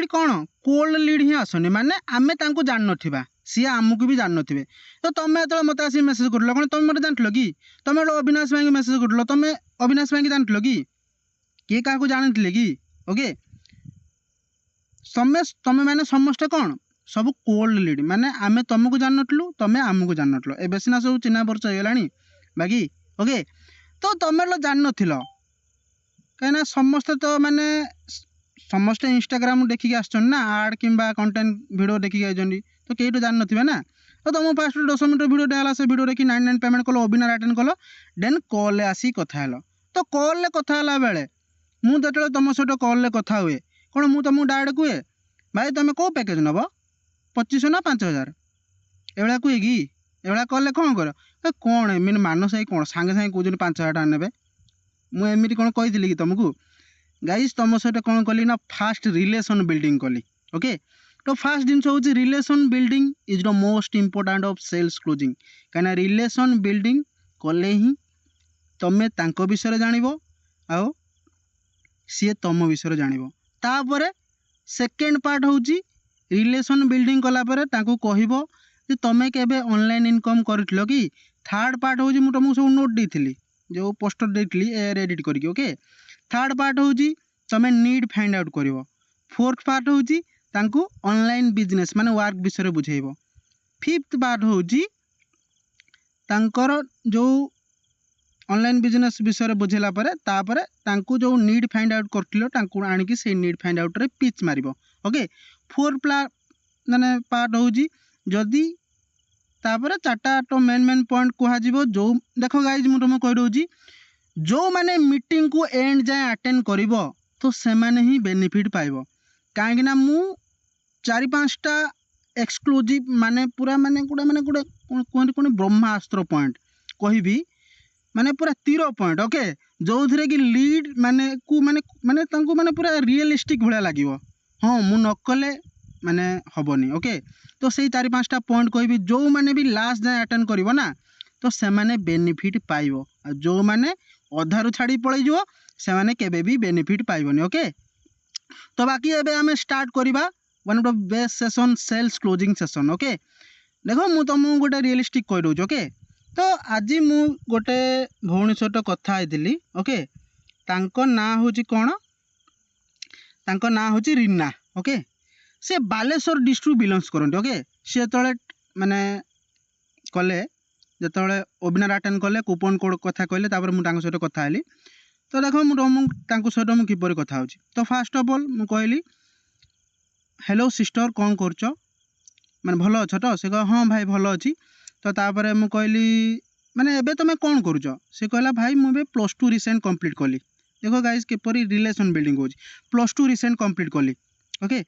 Actually कौन cold lead ही आसनी माने आमे तांको जान नथिबा सी आमको भी जान नथिबे तो तमे तो मत आसी मेसेज करलो कोन तमे मते जानथलो कि तमे अविनाश भाई मेसेज करलो तमे अविनाश भाई जानथलो कि के का को जानथिले कि ओके तमे माने समस्त कौन सब कोल्ड लीड माने आमे तुमको जान नथलु तमे आमको जान नथलो एबे सिना सब चिन्हा परिचय होलानी बाकी ओके तो तमे लो जान नथिलो कहना समस्त तो माने समस्त इंस्टाग्राम देखिक आसछन ना आड किंबा कंटेंट वीडियो देखिक आइजंडी तो केही तो जान नथिबे ना तो तुम फास्ट 10 मिनिट वीडियो डाला से वीडियो देखि 99 पेमेंट कलो ओबिनार अटेंड कलो देन कॉल ले आसी कथा हलो तो कॉल ले कथा हला बेले मु जतले तुम सहित कॉल ले कथा हुए कोन मु तुमको डायरेक्ट कुए भाई तुम को पैकेज नब 2500 ना 5000 एवळा कुए कि एवळा कॉल ले कोन कर कोन मीन मानस है कोन संगे संगे कोजन 5000 टाका नेबे मु एमिति कोन कहितली कि तुमको गाइस तुम सहित कौन कली ना फास्ट रिलेशन बिल्डिंग कली ओके तो फास्ट जिन हूँ relation building is the most important of sales closing कहीं रिलेशन बिल्डिंग कले ही तमें तांको विषय जानिबो आओ सी तुम विषय जानिबो तापरे सेकेंड पार्ट हूँ रिलेशन बिल्डिंग कला परे तांको कहिबो जे तमें केबे ऑनलाइन इनकम करथिलो कि थर्ड पार्ट हूँ मु तुमको सब नोट देथिली जो पोस्टर देथिली एडिट करके ओके थर्ड पार्ट हूँ तमें नीड फाइंड आउट कर फोर्थ पार्ट हूँ तांको ऑनलाइन बिजनेस माने वर्क विषय बुझेइबो फिफ्थ पार्ट हूँ तांकर जो ऑनलाइन बिजनेस विषय बुझेला परे तापरे तांको जो नीड फाइंड आउट करथिलो तांको आनिकी से नीड फाइंड आउट रे पिच मारिबो ओके फोर्थ माने पार्ट हूँ जदी तापरे चारटा तो मेन पॉइंट कहा जीवो जो देखो गाइज मु तुमको कहि दउची जो माने मीटिंग को एंड जाए अटेंड करिवो तो से माने ही बेनिफिट पाइबो काहे ना मु 4-5टा एक्सक्लूसिव माने पूरा माने गुडा कोन ब्रह्मास्त्र पॉइंट कहिबी माने पूरा तीर पॉइंट ओके जो थरे कि लीड माने को माने तांको माने पूरा रियलिस्टिक भला लागिवो हां मु नकले माने हबनी ओके तो सेही 4-5टा पॉइंट कहिबी जो माने भी लास्ट जाए अटेंड करिवो ना तो से माने बेनिफिट पाइबो जो माने अधारू छाड़ी पड़े जो से माने केबे भी बेनिफिट पाइबनी ओके तो बाकी एबे हमें स्टार्ट करिबा one of the best session sales closing session okay देखो मु तुमको गोटे रियलिस्टिक कहि दउछ ओके तो आज मु गोटे भौणी सहित कथा आइथिली ओके तांको ना होची कोन तांको ना होची रीना ओके से बालेश्वर डिस्ट्रिक्ट बिलोंग्स करंती ओके से तळे माने कले जतले ओबिनार अटेंड कले कूपन कोड कथा कहले तापर मु तांको सहित कथा आली तो देखो मु तांको सहित मु किपरि कथा होची तो फर्स्ट ऑफ ऑल मु कहली हेलो सिस्टर कौन करछ माने भलो अछ तो से कह हां भाई भलो अछि तो तापर मु कहली माने एबे तमे कौन करूछ से कहला भाई मु बे +2 रिसेंट कंप्लीट कली देखो गाइस किपरि रिलेशन बिल्डिंग होची +2 रिसेंट कंप्लीट कली ओके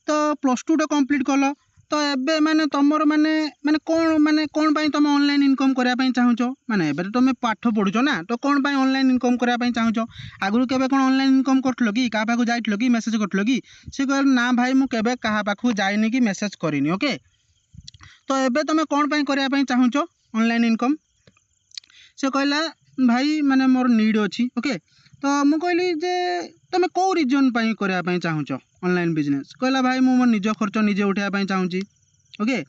तो +2 तो कंप्लीट कलो तो एबे माने तमर माने कोन पाई तुम ऑनलाइन इनकम करिया पाई चाहुचो माने एबे तुम पाठ पढुचो ना तो कोन पाई ऑनलाइन इनकम करिया पाई चाहुचो आगुरु केबे कोन ऑनलाइन इनकम करथलो कि का पाखु जाइथलो कि मेसेज करथलो कि से कहल ना भाई मु केबे कहा पाखु जाइनी कि मेसेज करिनी ओके तो एबे तुम कोन पाई करिया पाई चाहुचो ऑनलाइन इनकम से कहला भाई माने मोर नीड अछि ओके तो मु कहली जे तुम को रीजन पाई करिया पाई चाहुचो ऑनलाइन बिजनेस कहला भाई मु मोर निज खर्च निजे उठाया पाई चाहूची ओके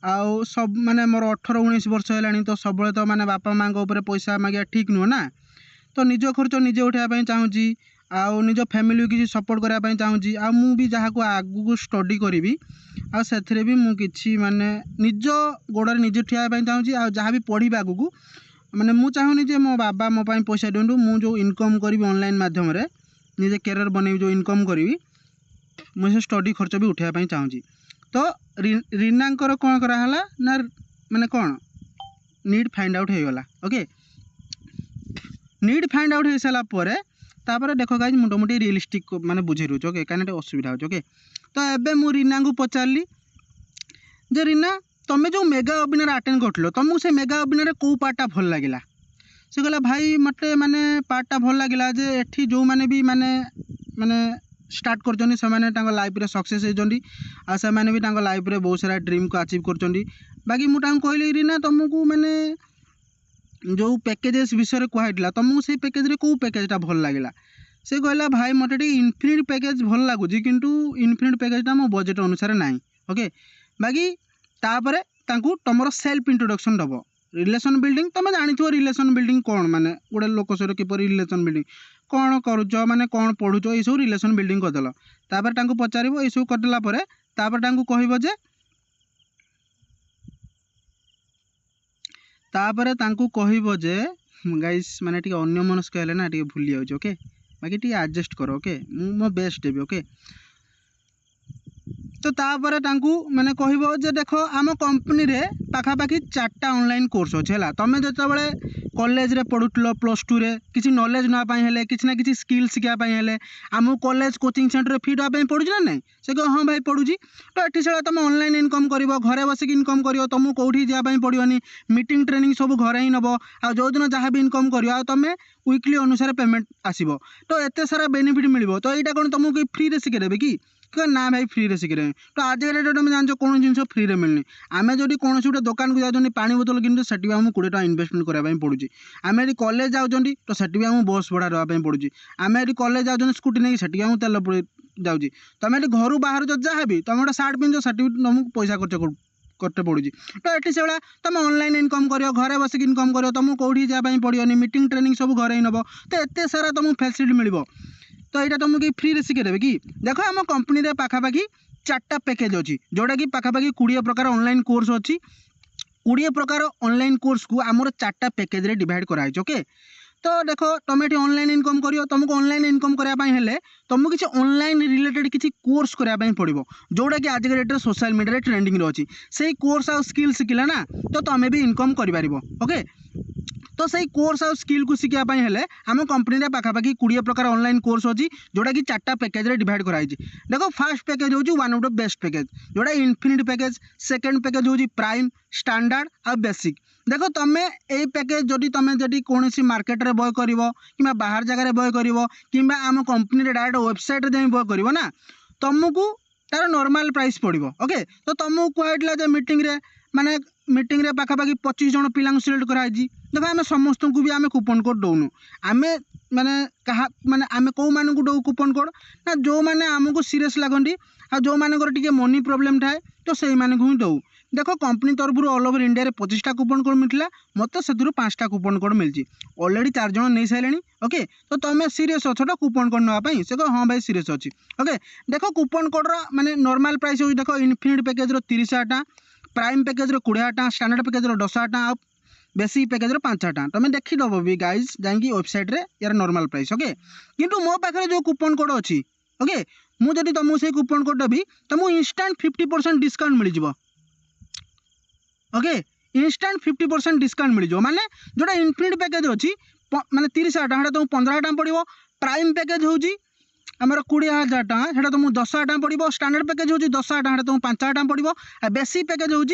आउ सब माने मोर 18-19 वर्ष हेलानी तो सब तो माने बापा माँ ऊपर पैसा मागिया ठीक नुह ना तो निज खर्च निजे उठाया पाई चाहूची आउ निज फैमिली किसी सपोर्ट करिया पाई चाहूची आ मु भी जहा को आगु स्टडी करी आ सेथरे भी मु किछि माने निज गोडर निजे ठिया पाई चाहूची आ जहा भी पढ़ी आगु माने मु चाहूनी जे मो बाबा मो पाई पैसा दिंतु मु जो इनकम करी ऑनलाइन माध्यम रे निजे कैरियर बनै जो इनकम करी मुझे स्टडी खर्च भी उठाया पाई चाहूची तो रीनांकर कौन कराला ना माने कौन नीड फाइंड आउट हो गला ओके नीड फाइंड आउट हो सारा परे तापर देखो गाइज मोटामोटी रियलिस्टिक माने बुझे रुच ओके कहीं असुविधा हो ओके तो एबे मु रीना को पचारली जे रीना तमें जो मेगा वेबिनार अटेंड करथलो तुमको से मेगा वेबिनार को पार्टा भल लागिला से कहला भाई मते माने पार्टा भल लागिला जे एठी जो माने भी माने स्टार्ट करछनी से माने तांको लाइफ रे सक्सेस होजंडी आ से माने भी तांको लाइफ रे बहुत सारा ड्रीम को अचीव करछंडी बाकी मु तांको कहली रीना तुमको माने जो पैकेजेस विषय कहला तुमको से पैकेज रे को पैकेजटा भल लागिला से कहला भाई मते टी इनफिनिट पैकेज भल लगुच किंतु इनफिनिट पैकेजटा मो बजेट अनुसार ना ओके बाकी तापर तांकू तुमर सेल्फ इंट्रोडक्शन दब रिलेशन बिल्डिंग तुम जानी रिलेशन बिल्डिंग कौन माने गोटे लोक सहित किपर रिलेशन बिल्डिंग कौन करुच माने कौन पढ़ुच ये सब रिलेशन बिल्डिंग करदेल तापर तांकू पचारिबो ये सब करदेला परे तापर तांकू कहबो जे तापर तांकू कहबो जे गाइस माने टी अन्य मनस्क हेले ना टी भूली जाउछ ओके बाकी टी एडजस्ट करो ओके मो बेस्ट देबी ओके तो तापर तांकू माने कहबो जे देखो आम कंपनी रे पाखापाखि 4टा ऑनलाइन कोर्स अच्छे है तुम जो कॉलेज रे पढ़ुल +2 रे किसी नॉलेज नापाई हेले किसी ना किसी स्किल शिखापी हेले आम कॉलेज कोचिंग सेंटर फी देवाई पड़ू ना नहीं से कह हाँ भाई पढ़ुची तो ये सारा तुम ऑनलाइन इनकम कर घरे बसिक इनकम कर तुमको कौटी जावाई पड़ोनी मीटिंग ट्रेनिंग सब घरे ही नब आ जो दिन जहाँ भी इनकम कर तुम वीकली अनुसार पेमेंट आसब तो एत सारा बेनिफिट मिल तो यहाँ कौन तुमको फ्री रे शिखेदेवे कि ना भाई फ्री रे शिखे तो आज के डेट तुम जान कौन जिन फ्री रे मिलनी आम जो कौन गोटे दुकान को जाऊँ पानी बोतल कि से आम 20 टका इन्वेस्टमेंट कराया पड़ुची आम ये कॉलेज जाऊँगी तो से बस भड़ा रहा पड़ुची आम ये कॉलेज जाऊँ स्कूटी नहीं से तेल जाऊँगी तुम ये घर बाहर जहाँ भी तुम गोटे सार्ट पिंध से तुमको पैसा खर्च करते पड़ुची तो ये से तुम ऑनलाइन इनकम कर घरे बसिक इनकम कर तुमको कौटी जावाई पड़ोनी मीटिंग ट्रेनिंग सब घरे ही नब तो एत सारा तुमको फैसिलिटी मिल तो यहाँ तुमको फ्री रे शिखेदेवे कि देख आम कंपनी रे पाखापाखि 4टा पैकेज अच्छी जोटा कि पाखापाखि 20 प्रकार ऑनलाइन कोर्स अच्छी 20 प्रकार ऑनलाइन कोर्स को आमर 4टा पैकेज रे डिवाइड कराई ओके तो देखो तुम ये ऑनलाइन इनकम करियो तुमको ऑनलाइन इनकम करने हेले तुमको किसी ऑनलाइन रिलेटेड किसी कोर्स करने पड़ो जोटा कि आज के डेट सोशल मीडिया ट्रेंडिंग अच्छी से कोर्स आ स्किल शिखला ना तो तुम भी इनकम कर ओके तो सही कोर्स आ स्किल को शिखापी हेले आम कंपनी रे पाखापाखि 20 प्रकार ऑनलाइन कोर्स अच्छी जोटा कि 4टा पैकेज रे डिवाइड कराई देखो फर्स्ट पैकेज हूँ one of the best package जोटा इनफिनिट पैकेज सेकेंड पैकेज हूँ प्राइम स्टैंडर्ड आ बेसिक देखो तुम ये पैकेज जदि तुम जदि कौन मार्केट रे बय कर कि बाहर जगह बय कर कि आम कंपनी रे डायरेक्ट वेबसाइट रे बय कर ना तुमको तार नॉर्मल प्राइस पड़ो ओके तो तुमको कहला मीटिंग रे माने मीटिंग रे पाखापाखि 25 जन पिला सिलेक्ट कराई देखो आम समस्त को भी आम कूपन कोड दौनु आम माने कहा माने आम कौ मान दौ कूपन कोड ना जो मैंने आमको सीरीयस लगती आ जो मानकर टिके मनी प्रॉब्लम थाए तो से ही दौ देखो कंपनी तरफ ऑल ओवर इंडिया 25टा कूपन कोड मिलता मत से 5टा कूपन कोड मिलती ऑलरेडी 4 जन नहीं सारे ओके तो तुम सीरीयस अच्छ तो कूपन कोड नापी से कह हाँ भाई सीरीयस अच्छी ओके देखो कूपन कोड्र माने नॉर्मल प्राइस हो देखो इनफिनिट पैकेज 30,000 टका प्राइम पैकेज 20,000 टका स्टैंडर्ड पैकेज 10,000 टका बेसिक पैकेज 5,000 टका तुम देखीदब भी गाइज जाकि वेबसाइट रे यार नॉर्मल प्राइस ओके किंतु मो पाखे जो कूपन कोड अच्छी ओके मुझे तुमको से कूपन कोड देवी तुमको इंस्टांट 50% डिस्काउंट मिल जाए ओके इंस्टांट 50% डिस्काउंट मिल जाए माने जोटा इनफिनिट पैकेज अच्छी माने 30,000 टका तुमको 15,000 टका पड़ो प्राइम पैकेज हूँ आमर 20,000 टका से तुमको 10,000 टका पड़ो स्टैंडर्ड पैकेज हूँ 10,000 टका तुमको 5,000 टका पड़ो आ बेसिक पैकेज हूँ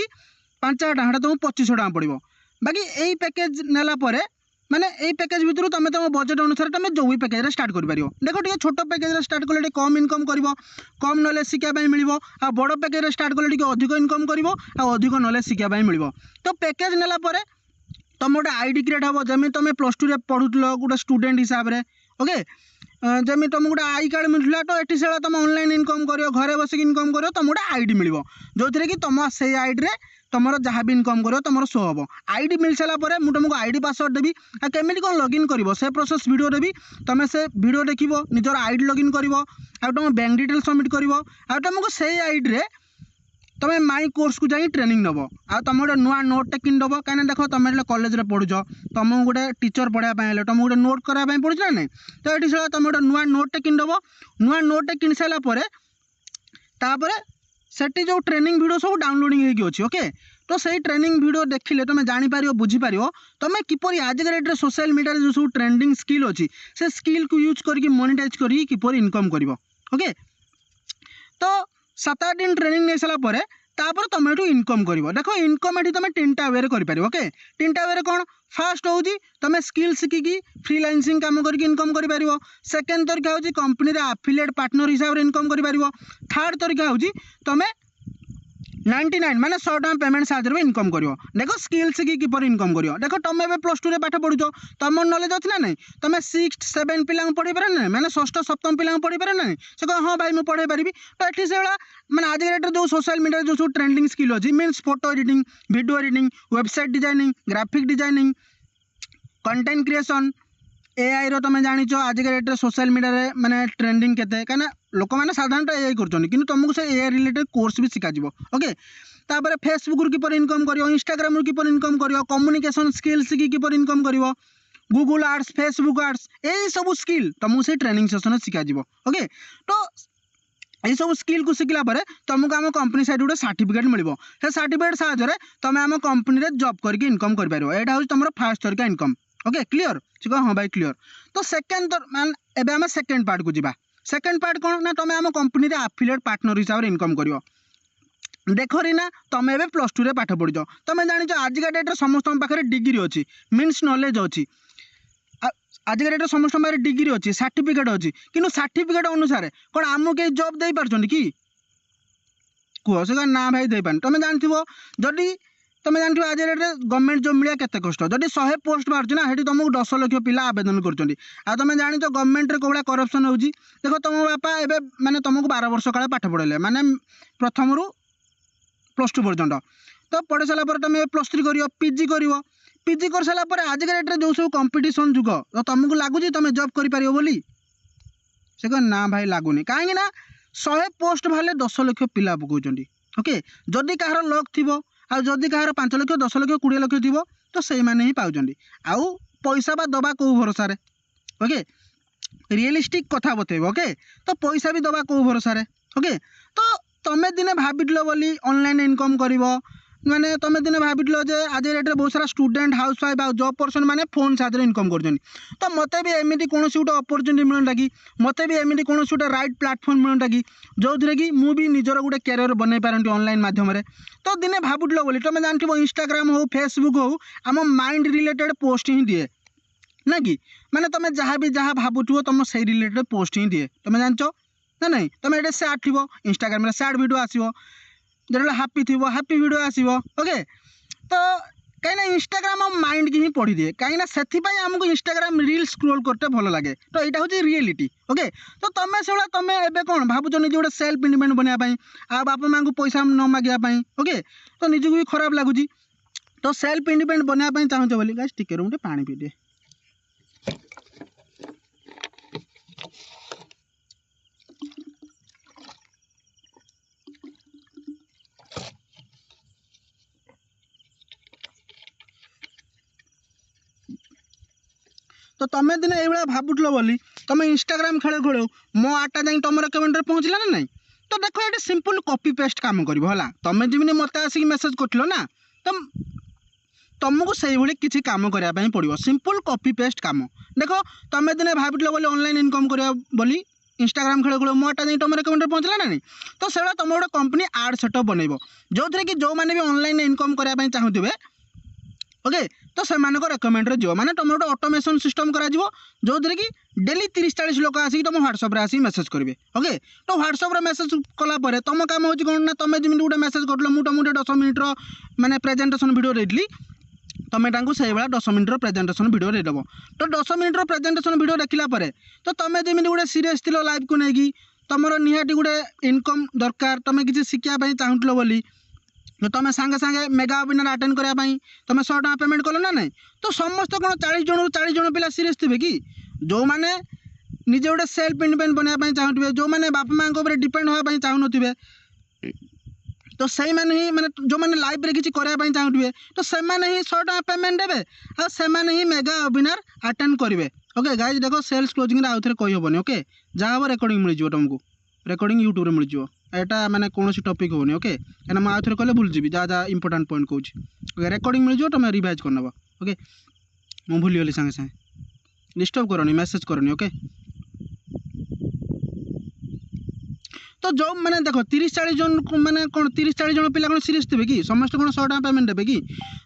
5,000 टका तुमको 2,500 टका पड़ो बाकी यही पैकेज नेला परे माने यही पैकेज भितर तुम तुम बजेट अनुसार तुम जो भी पैकेज स्टार्ट कर पार देखो टे छोट पैकेज स्टार्ट कले कम इनकम कर कम नॉलेज शिखापी मिल आ बड़ पैकेज स्टार्ट कले अधिक इनकम कर अधिक नॉलेज शिखापी मिल तो पैकेज नेला परे तुम गोटे आईडी क्रिएट हम जमी तुम +2 रे पढ़ुल गोटे स्टूडेंट हिसाब से ओके जमी तुमको गोटे आई कार्ड मिलूला तो ये से तुम ऑनलाइन इनकम कर घरे बसिक इनकम कर तुम गोटे आईडी मिल जो थी कि तुम से आईडी रे तुम जहाँ भी इनकम कर तुम शो हम आईडी मिल सारापर मुझे तुमको आईडी पासवर्ड देवी आ केमी कौन लॉगिन कर से प्रोसेस वीडियो देवी तुम से वीडियो देख निजर आईडी लॉगिन कर तुम बैंक डिटेल सबमिट कर तुमको से आईडी रे तुम माई कोर्स को जाई ट्रेनिंग नब आ तुम गोटे नुआ नोट टे किन दब कहीं देख तुम कॉलेज रे पढ़ुच तुमको गोटे टीचर पढ़ाई तुमको गोटे नोट कराया पड़ुछ ना नहीं तो ये तुम गोटे नुआ नोट टे किन दब नुआ नोट टे किन सारापर सेठी जो ट्रेनिंग वीडियो सब डाउनलोडिंग होगी ओके तो सही ट्रेनिंग वीडियो देखिले तुम जापर बुझीपार तुम किपर आज के डेट सोशल मीडिया जो सब ट्रेंडिंग स्किल अच्छी से स्किल को यूज करके मोनेटाइज करके किपर इनकम कर ओके तो 7-8 दिन ट्रेनिंग नहीं सारापर तापर तुम ये इनकम कर देखो इनकम ये तुम 3टा वे कर ओके 3टा वे कौन फास्ट हूँ तुम स्किल शिखिकी फ्रीलांसिंग काम करके इनकम कर सेकेंड तरीका हूँ कंपनी रे एफिलिएट पार्टनर हिसाब से इनकम कर थर्ड तरीका हूँ तुम 99 माने 100 टका पेमेंट साहाଯ୍य में इनकम करियो। देखो स्किल से किपर इनकम करियो। देखो तुम एबे प्लस 2 रे पाठ पढुचो, तुम नॉलेज अछि ना नहीं, तुम 6 7 पिला पढ़ी पारे ना, माने षष्ठ सप्तम पिला पढ़ी पारे ना, से कह हां भाई मैं पढ़े पारिबी। तो एठी से वाला माने आज रेट जो सोशल मीडिया जो ट्रेंडिंग स्किल अछि means photo editing, video editing, website designing, graphic designing, content creation, AI रो तुम जानिचो आज के रेट सोशल मीडिया रे माने ट्रेंडिंग केते काना लोक माने साधारणतः एआई करछन, किंतु तुमको से एआई रिलेटेड कोर्स भी सिखा जिवो। ओके, तापर फेसबुक रु किपर इनकम करियो, इंस्टाग्राम रु किपर इनकम करियो, कम्युनिकेशन स्किल्स की किपर इनकम करियो, गूगल एड्स, फेसबुक एड्स, एई सब स्किल तुमको से ट्रेनिंग सेशन सिखा जिवो। ओके, तो ये सब स्किल को शिखला पर तुमको आम कंपनी साइड गोटे सर्टिफिकेट मिल, से सर्टिफिकेट साहाय्य तुम आम कंपनी रे जॉब करके इनकम कर पारो। एटा हूँ तुम फास्ट थरका इनकम। ओके क्लियर, हाँ भाई क्लियर। तो सेकेंड मान एबे आम सेकेंड पार्ट को जीवा। सेकेंड पार्ट कौन ना तुम आम कंपनी रे एफिलिएट पार्टनर हिसाब से इनकम करियो। देखो रीना तुम एबे प्लस 2 रे पाठ पढ़िच, तुम जानिच आज का डेट समस्त पाखे डिग्री अच्छी मीन्स नॉलेज अच्छी, आज के डेट समस्त पाखे डिग्री अच्छी, सर्टिफिकेट अच्छी, किंतु सर्टिफिकेट अनुसार कौन आमको कहीं जॉब दे पार्छन कि कह से ना भाई दे पान। तुम जानथिबो जदि तुम जानथिबो आज रेट गवर्नमेंट जॉब मिलिया केते कष्ट, जदि 100 पोस्ट बाहर ना हेटी तुमको 10 लाख पिला आवेदन करछन्ती। आ तुम जानिच गवर्नमेंट रे कोबला करप्शन होउची। देखो तुम बापा एबे माने तुमको 12 वर्ष काले पाठ पढ़ेले माने प्रथम रु प्लस 2 पर्यंत, तो पढ़ी सारा पर तुम प्लस 3 करियो, पीजी करियो, पीजी कर सारा पर आज के डेट रे जो सब कंपटीशन जुग तो तुमको लागुची तुम जॉब करि पारियो बोली, से कह ना भाई लागुनी। काहे ना 100 पोस्ट भाले 10 लाख पिला पकाउछन्ती। ओके, जदि कहार लक थिबो आ जदि कहार 5 लाख 10 लाख 20 लाख थिबो तो सेई माने ही पाउछन्ती। आउ पैसा बा दबा को भरोसा रे। ओके, रियलिस्टिक कथा बतेबो। ओके, तो पैसा भी दबा को भरोसा रे। ओके, तो तमें दिने भाविल बोली ऑनलाइन इनकम करिवो, माने तमें दिने भाविल जे आज रेट बहुत सारा स्टूडेंट हाउस वाइफ आ जॉब पर्सन माने फोन साथ इनकम कर। तो मते भी एमती कौन गोटे अपरच्युनिटी मिलता कि मते भी एमती कौन गोटे राइट प्लाटफर्म मिलता कि जो थे कि मुझे निजर गोटे कैरियर बन पारती ऑनलाइन माध्यम। तो दिने भावुल बोली तुम जानथिबो इंस्टाग्राम हो फेसबुक हो आम माइंड रिलेटेड पोस्ट ही दिए ना कि माने तुम जहाँ भी जहाँ भावुव तुम से रिलेटेड पोस्ट ही दिए। तुम जानच ना नहीं, तुम ये सैड थी इंस्टाग्राम सैड वीडियो आसो, जो हापी थी हापी वीडियो आसो। ओके, तो कहीं इंस्टाग्राम माइंड की ही पढ़ी दिए, कहीं से आमको इंस्टाग्राम रील स्क्रोल करते भल लगे। तो यहाँ हूँ रियलिटी। ओके, तो तुम्हें से तुम एवं कौन भावुच निजे गोटे सेल्फ इंडिपेंडेंट बनवाई आ बापा माँ को पैसा न मागे, ओके, तो निजक भी खराब लगुच। तो सेल्फ इंडिपेंडेंट बनवाई चाहूँ बोली गाइस टिके मुझे पानी पी दिए। तो तुम दिन ये भावुल बोली तुम इंस्टाग्राम खेल खेल मो आटा जा तुम रेकमेंड पहुँचला ना नहीं। तो देखो ये सिंपल कॉपी पेस्ट काम कर तुम जमी मत आसिक मेसेज कर ना, तो तुमको से किसी काम करने पड़ो सिंपल कॉपी पेस्ट काम। देखो तुम दिन भावुल बोली ऑनलाइन इनकम करा बोली इंस्टाग्राम खेल खेल मो आटा जा तुम रेकमेंड पहुँचला ना नहीं। तो से तुम गोटे कंपनी आड सेटअप बनइब जो थे कि जो मैंने भी ऑनलाइन इनकम करने चाहूे। ओके, तो से रेकमेंड जो माने तुम गोटे ऑटोमेशन सिस्टम करा जो थे कि डेली 30-40 लोक आसिक तुम व्हाट्सएप रे आसिक मेसेज करेंगे। ओके, तो व्हाट्सएप रे मेसेज कलापर तुम काम हो कौन ना तुम जमी गोटे मेसेज कर मुझे 10 मिनट माने प्रेजेंटेशन वीडियो देली तुम से 10 मिनट प्रेजेंटेशन वीडियो देदेव। तो 10 मिनट प्रेजेंटेशन वीडियो देखला तो तुम जमी गोटे सीरीयस थी लाइव को लेकिन तुम निहाती गोटे इनकम दरकार तुम किसी शिखापी चाहूल बोली तुम सांगे सांगे मेगा वेबिनार अटेंड करने तुम 100 टका पेमेंट कल ना नहीं। तो समस्त कौन 40 जन पिला सीरीयस थे कि जो मैंने निजे गोटे सेल्फ इंडिपेंडेंट बनवाई चाहूे, जो मैंने बापा माँ को डिपेंड होगा चाहून, तो सही मैंने ही माने जो मैंने लाइव रे किसी करने चाहूे तो से ही 100 टका पेमेंट देवे और से ही मेगा वेबिनार अटेंड करेंगे। ओके गाइज देखो सेल्स क्लोजिंग आउ थे कही हेनी। ओके, जहाँ हम रेकर्डिंग मिल जाए तुमको रेकर्डिंग यूट्यूब मिल जाए यहाँ मैंने कौन टॉपिक होनी। ओके, क्या मुझे आउ थे कहले भूल जी जहाँ जहाँ इंपोर्टाट पॉइंट कौच। ओके, रेकर्डिंग मिल जाए तुम रिवाइज करनब। ओके, मुझे भूलीगली सागे सागे डिस्टर्ब करनी मेसेज करनी। ओके, तो जो मैंने देखो 30-40 जन मैंने कौन 30-40 जन पिला कौन सीरीयस थे कि समस्त कौन 100 टका पेमेंट देवे कि।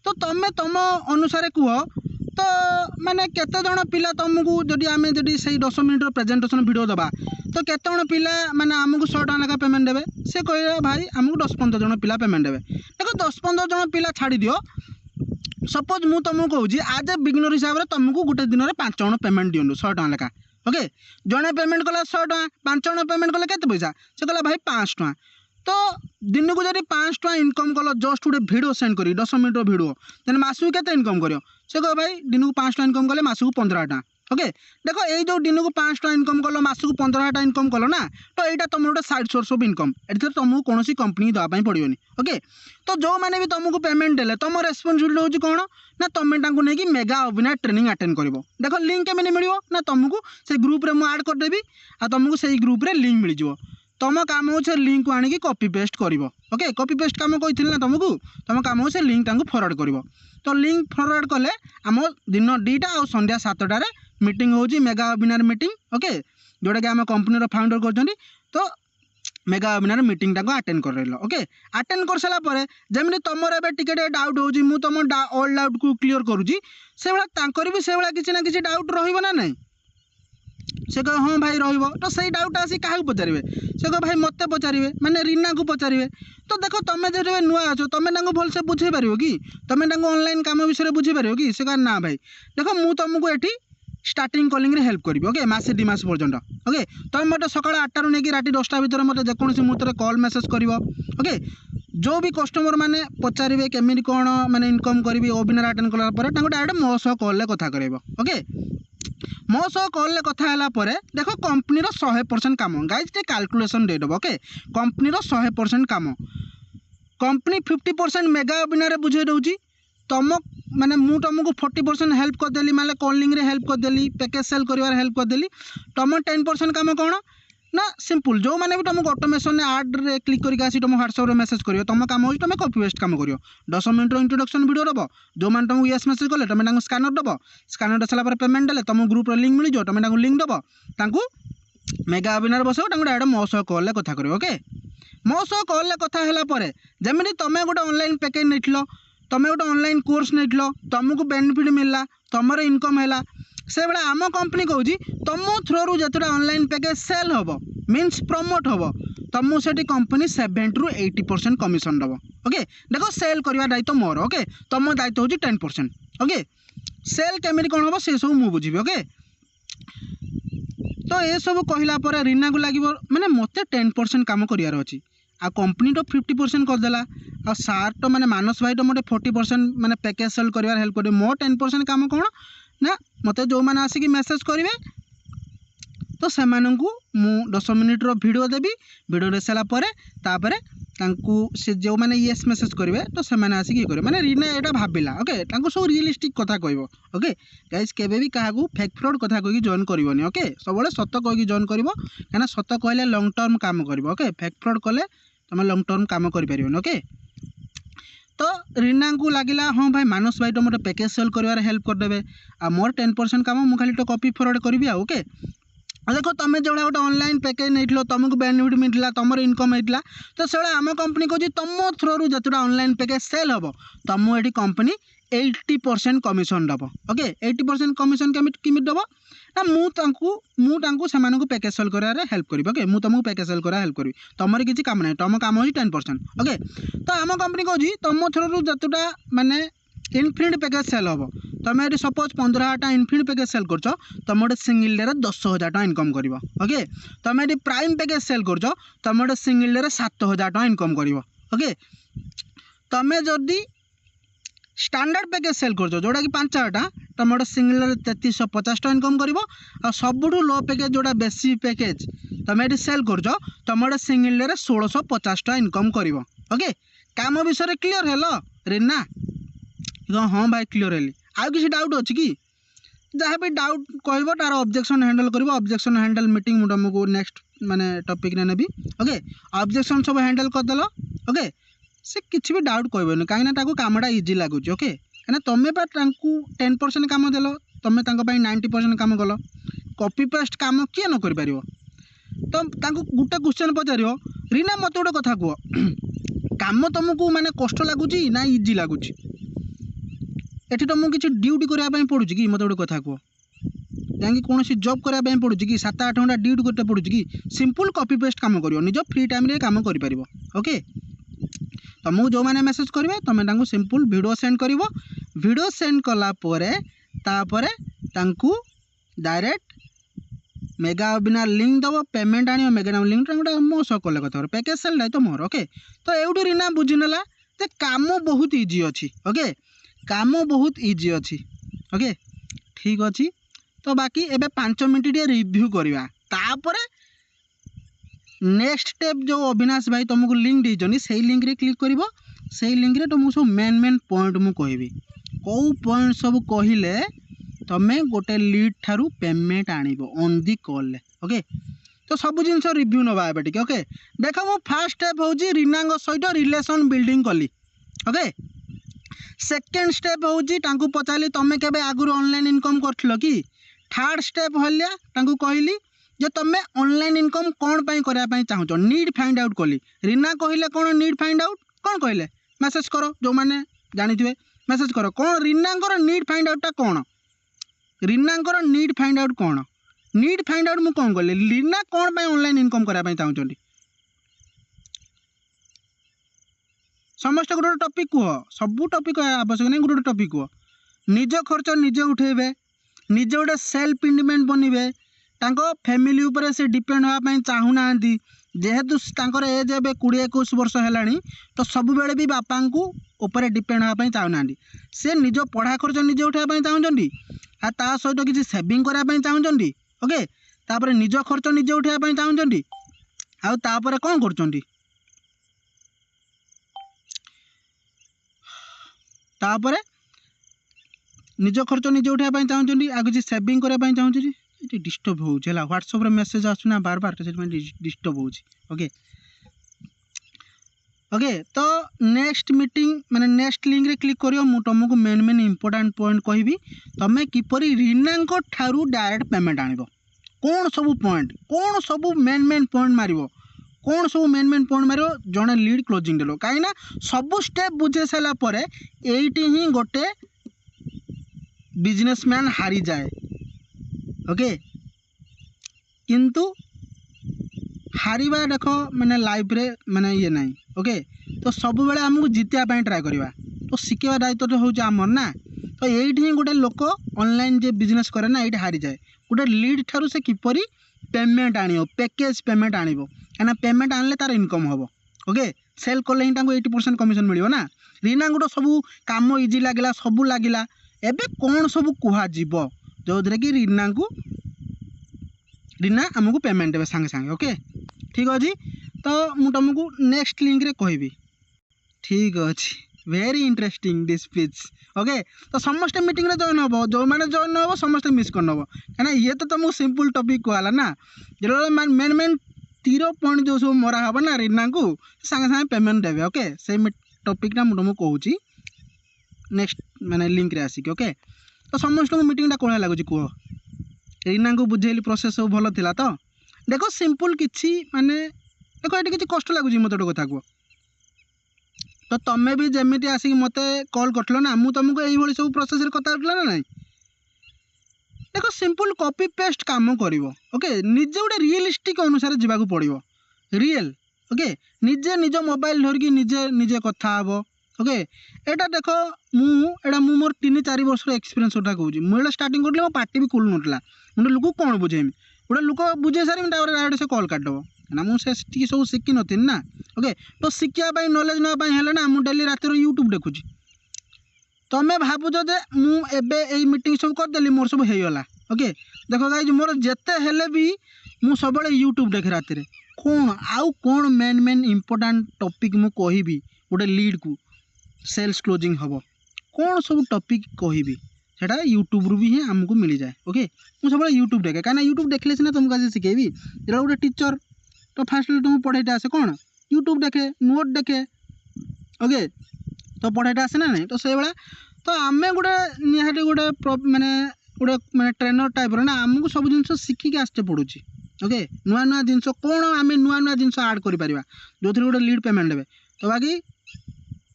तो तुम तुम अनुसार कह तो माने केते जण पिला तुमको जदि आमे जदि सही 10 मिनिट प्रेजेंटेशन वीडियो दबा तो केते जण पिला माने आमको 100 टका लेखा पेमेंट देबे से कहे भाई आमको 10-15 जण पिला पेमेंट देबे देखो 10-15 जण पिला छाड़ी दियो सपोज मु तुमको कहूँ आज ए बिगिनर हिसाब से तुमको गोटे दिन में 5 जण पेमेंट दिंतु 100 टका लेखा ओके जड़े पेमेंट कला 100 टका 5 जण पेमेंट कले केते पैसा से कहला भाई 5 टका तो दिन को जब 5 टका इनकम कल जस्ट गोटे भिडियो सेंड कर 10 मिनिट भिडियो तेना मासू के इनकम कर से कह भाई दिन को 5 टका इनकम कले मासू 15 टका ओके देखो ये जो दिन को 5 टका इनकम कल मासू 15 टका इनकम कल ना तो यहाँ तुम गोटे साइड सोर्स ऑफ इनकम ये तुमको कौन कंपनी देवाई पड़ोनी ओके तो जो मैंने भी तुमको पेमेंट देले तुम रेस्पॉन्सिबिलिटी हूँ कौन ना तुम नहीं मेगा वेबिनार ट्रेनिंग अटेंड कर देख लिंक केमी मिलो ना तुमको से ग्रुप रे मुझे ऐड करदेवी आ तुमको से ग्रुप रे लिंक मिल जाव तुम काम हो लिंक को आनिकी कॉपी पेस्ट कर ओके कॉपी पेस्ट काम कही ना तुमको तुम काम हो लिंक फरवर्ड कर तो लिंक फरवर्ड कले आम दिन 2टा और संध्या 7टार मीटिंग हो मेगा वेबिनार मीटिंग ओके जोटा कि आम कंपनी फाउंडर कर तो मेगा वेबिनार मीटिंग टाको अटेंड कर रहा ओके अटेंड कर सारापर जमी तुम टिके डाउट हो तुम ऑल डाउट को क्लीयर करुँगी से भी से किसी ना किसी डाउट रहा नहीं से कह हाँ भाई रही तो सही डाउट आसी क्या पचारे से कह भाई मत पचारे मैंने रीना को पचारे तो देखो तुम जो नुआ अच्छो तुम भलसे बुझे पार कि तुम ऑनलाइन काम विषय बुझे पार कि से कह ना भाई देखो मुझे तुमको ये स्टार्टिंग कॉलिंग रे हेल्प करी ओके मासे 2 मास पर्यंत ओके तुम मत सकाल 8 नहीं कि राति 10टा भितर मत जेकोसी मुहूर्त कॉल मेसेज कर ओके जो भी कस्टमर मैंने पचारे केमी कौन मैंने इनकम करी वेबिनार अटेंड कलापर डायरेक्ट मो सह कॉल कथा कर ओके मो सह कॉल कथा है देखो कंपनी 100% काम गाइज टे कैलकुलेशन देदेव ओके कंपनी 100% काम कंपनी 50% मेगा वेबिनार बुझे दूची तुम माने मु तुमको 40% हेल्प करदेली माने कॉलिंग रे हेल्प करदेली पैकेज सेल कर हेल्प करदेली तुम 10% काम कौन ना सिंपल जो मैंने भी तुमको ऑटोमेशन आड रे क्लिक करके आसी तुम व्हाट्सएप रे मेसेज करियो तुम काम हो तुम कॉपी पेस्ट काम करियो 10 मिनिट इंट्रोडक्शन वीडियो दबो जो मैंने तुमको यस मेसेज कले तुम स्कैनर दबो स्कैनर दे सारा पेमेंट देले तुम ग्रुप रे लिंक मिल जाओ तुम लिंक दबो तांको मेगा वेबिनार बसो तांको डायरेक्ट मो सह कॉल ले कथा करियो ओके मो सह कॉल ले कथा हैला परे जेमिति तुम गोटे ऑनलाइन पैकेज नेठलो तुम गोटे ऑनलाइन कोर्स नेठलो तुमको बेनिफिट मिलला तुमर इनकम हैला से बेला आम कंपनी कहूँ तुम थ्रू जितना ऑनलाइन पैकेज सेल हम मीन्स प्रमोट हम तुमको से कंपनी 70 ରୁ 80% कमिशन दब ओके देखो सेल करवा दायित्व मोर ओके तुम दायित्व हूँ 10% ओके सेल केमी कौन हम से सब मुझे बुझी ओके तो ये सब कहला रीना को लगे मैंने मत 10% कम करार अच्छी आ कंपनी तो 50% करदेला आ सार तो मैंने मानस भाई तो मत 40% मैंने पैकेज सेल कर हेल्प कर मो 10% काम कौन ना मत जो मैंने आसिक मेसेज करेंगे तो से मु 10 मिनिट वीडियो देवी वीडियो दे सारापर से जो मैंने येस मेसेज करेंगे तो से आसिक ये करेंगे मैंने रीना यहाँ भाविला ओके सब रियलिस्टिक कथा कह ओके गाइज केबे भी क्या फेक फ्रॉड कथा कही जॉइन करनी ओके सब सत कहीकि जॉइन कर कहीं सत कहले लंग टर्म काम कर ओके फेक फ्रॉड कले तुम लंग टर्म काम कर ओके तो रीना को लगिला हाँ भाई मानस भाई तो मोटे पैकेज सेल कर हेल्प करदे आ मोर 10% काम मुझे खाली तो कॉपी फरवर्ड करी ओके देखो तुम जो गोटे ऑनलाइन पैकेज नहीं तुमको बेनिफिट मिलता तुम इनकम होता तो से आम कंपनी कहूँ तुम थ्रू जितना ऑनलाइन पैकेज सेल हम तुमको ये कंपनी 80% कमिशन दब ओके 80% कमिशन केमी दब ना मुझे से पैकेज सेल कर हेल्प करी ओके मुझे तुमको पैकेज सेल कर हेल्प करी तुम किसी काम ना तुम काम हो 10% ओके तो आम कंपनी कहूँ तुम थ्रू जितना माने इनफिनिट पैकेज सेल हम तुम ये सपोज 15,000 टका इनफिनिट पैकेज सेल कर तुम गोटे सिंगल डे 10,000 टका इनकम कर ओके तुम ये प्राइम पैकेज सेल कर तुम गोटे सिंगल डे 7,000 टका इनकम कर ओके तुम जदि स्टैंडर्ड पैकेज सेल कर जोटा कि 5,000 टका तुम गोटे सिंगल 3,350 टका इनकम कर सबुठ लो पैकेज जोटा बेसी पैकेज तुम ये सेल कर तुम गोटे सिंगल डे 1,650 टका इनकम कर ओके काम विषय क्लीयर है रीना हाँ भाई क्लीयर है आउ किसी डाउट अच्छी कि जहाँ भी डाउट कह तार ऑब्जेक्शन हैंडल कर ऑब्जेक्शन हैंडल मीटिंग मुझे तुमको नेक्स्ट माने टॉपिक ने नेबी ओके ऑब्जेक्शन सब हैंडल करदेल ओके से किसी भी डाउट कहबेनि कहीं कामटा इजी लगुच ओके कहीं तुम्हें 10% काम देल तुम 90% काम कल कॉपी पेस्ट काम किए न कर तो गोटे क्वेश्चन पचार रीना मत गोटे कथा कह काम तुमको माने कष्ट लगुच ना इजी लगुच एठी तुमको किसी ड्यूटी करने पड़ू कि मत गोटे कथा कह जाकि कौन जॉब करने पड़ू कि 7-8 घंटा ड्यूटी करते पड़ू कि सिंपल कॉपी पेस्ट काम कर निज फ्री टाइम रे काम कर ओके तुमको जो मैंने मेसेज करेंगे तुम्हें सिंपल वीडियो सेंड कर वीडियो सेंड कलापर डायरेक्ट मेगा वेबिनार लिंक दब पेमेंट आने मेगा लिंक मो सह कले कथा पैकेज सेल तो मोर ओके तो ये रीना बुझीनेला जे काम बहुत इजी अच्छी ओके काम बहुत इजी अच्छी ओके ठीक अच्छी तो बाकी एबे 5 मिनट रिव्यू करवा तापर नेक्स्ट स्टेप जो अविनाश भाई तुमको लिंक देइछनी से लिंक रे क्लिक करिवो से लिंक रे तुमको सब मेन पॉइंट मु कहबी कौ पॉइंट सब कहिले तमें गोटे लीड ठारू पेमेंट आनिबो ऑन दी कॉल ओके तो सब जिन रिव्यू नवा एबे ठीक ओके देख मु फर्स्ट स्टेप होजी रीना सहित रिलेशन बिल्डिंग कली ओके सेकेंड स्टेप होजी तांको पचाली तमें केबे आगुर ऑनलाइन इनकम करथलो कि थर्ड स्टेप हलिया तांको कहली जे तमें ऑनलाइन इनकम कौन पाई करया पाई चाहूछ नीड फाइंड आउट कली रीना कहले कौन नीड फाइंड आउट कौन कहले मेसेज करो जो माने जानी थे मेसेज करो कौन रीना नीड फाइंड आउटा कौन रीना नीड फाइंड आउट कौन नीड फाइंड आउट मुझे कौन कली रीना कौन पाई ऑनलाइन इनकम करया पाई चाहूछ समस्त गोटे टॉपिक कह सब टॉपिक आवश्यक नहीं गोटे टॉपिक कह निज खर्च निजे उठेबे निजे गोटे सेल्फ इंडिपेंडेंट बनबे तांको फैमिली ऊपर से डिपेंड होगा चाहूना जेहेतु तांकर एज ए 20-21 वर्ष है तो सब बेले भी बापा को ऊपर डिपेंड होगा चाहूना से निज पढ़ा खर्च निजे उठाई चाहूँगी ता सहित किसी सेविंग करने चाहूँगी ओके तापर निज खर्च निजे उठाई चाहूँगी आपर कौन कर तापर निज खर्च निजे उठाई चाहूँगी आ किसी सेविंग करने चाहूँगी ये डिस्टर्ब हो व्हाट्सएप मेसेज आसुना बार बार तो डिस्टर्ब हो ओके ओके तो नेक्स्ट मीटिंग माने नेक्स्ट लिंक रे क्लिक करियो मु तुमको मेन इंपोर्टेंट पॉइंट कहबी तमे किपरि रीना को ठारू डायरेक्ट पेमेंट आनिबो कौन सब मेन पॉइंट मारिबो कौन सब मेन पॉइंट मारिबो जने लीड क्लोजिंग देलो काई ना सब स्टेप बुझे साला परे एइटी ही गोटे बिजनेसमैन हारी जाए ओके किंतु हारिबा देखो मैंने लाइफ रे मैंने ये नहीं ओके तो सब बेले आमको जितिया ट्राए करवा तो शिखा दायित्व तो हूँ आमर ना तो ये गोटे लोक ऑनलाइन जे बिजनेस करे ना ये हारी जाए गोटे लीड ठारू से किपरि पेमेंट आनियो पैकेज पेमेंट आनिबो कहीं पेमेंट आनले तार इनकम हम ओके सेल कले ही 80% कमिशन मिलियो ना रीना गोटे सब काम इजी लगिला सब लगिला एबे कौन सब कहुब जो थे कि रीना आमको पेमेंट देवे सांगे सांगे ओके ठीक अच्छे तो मुझे तुमको नेक्स्ट लिंक रे कहबी ठीक अच्छे very interesting this speech okay तो समस्त मीटिंग रे जॉइन हम जो मैंने जॉइन हम समस्त मिस कर नब कहीं ये तो तुमको सिंपल टॉपिक कहला ना जो मेन 3 पॉइंट जो सब मरा हम ना रीना को सांगे सांगे पेमेंट देवे ओके से टॉपिकटा मुझे तुमको कहूँ नेक्स्ट माने लिंक रे आसिक ओके तो समस्त को मीटिंगटा कौन लगुच कह रीना को बुझेली प्रोसेस सब भल था तो देखो सिंपल किसी माने देखो ये किसी कष्ट लगुच मत गोटे कथा कह तो तुम्हें भी जमी आसिक मत कॉल कर ना मुझे तुमको ये सब प्रोसेस कथा ना ना देखो सिंपल कॉपी पेस्ट काम कर ओके निजे गोटे रियलिस्टिक अनुसार जावाक पड़ो रियल ओके निजे निज मोबाइल धरिकी निजे निजे कथा हे ओके एटा देखो मुझे मोर 3-4 वर्ष एक्सपीरियंस कहूँ मुझे स्टार्टिंग करी मो पार्टी भी खुलू ना मुझे लोक कौन बुझेमी गोटे लोक बुझे सारी डायरेक्ट से कॉल काटदेव ना मुझे सब शिखी नी ना ओके तो शिखापी नॉलेज नापी ना मुझे डेली रात यूट्यूब देखुची तुम्हें भावुच जे मुझे मीटिंग सब करदेली मोर सब होगला ओके देख गाइज मोर जिते हेले भी मुझ सब यूट्यूब देखे रात कौन आउ कौन मेन इंपोर्टेंट टॉपिक मु कहबी गोटे लीड को सेल्स क्लोजिंग हम कौन सब टॉपिक कहबी सेटा यूट्यूब रू भी ही आमको मिल जाए ओके मुझे सब यूट्यूब देखे कहीं यूट्यूब देखले सीना तुमको आज शिखेबी जो गोटे टीचर तो फास्ट तुमको पढ़ाईटा आसे कौन यूट्यूब देखे नोट देखे ओके तो पढ़ाईटा आसे ना नहीं तो से भाया तो आम गोटे निहाती गोटे माने गोटे माने ट्रेनर टाइप ना आमको सब जिन शिखिक आसते पड़ू ओके नुआ नुआ जिन कौन आम नुआ नुआ जिन आड कर जो गोटे लीड पेमेंट देवे तो बाकी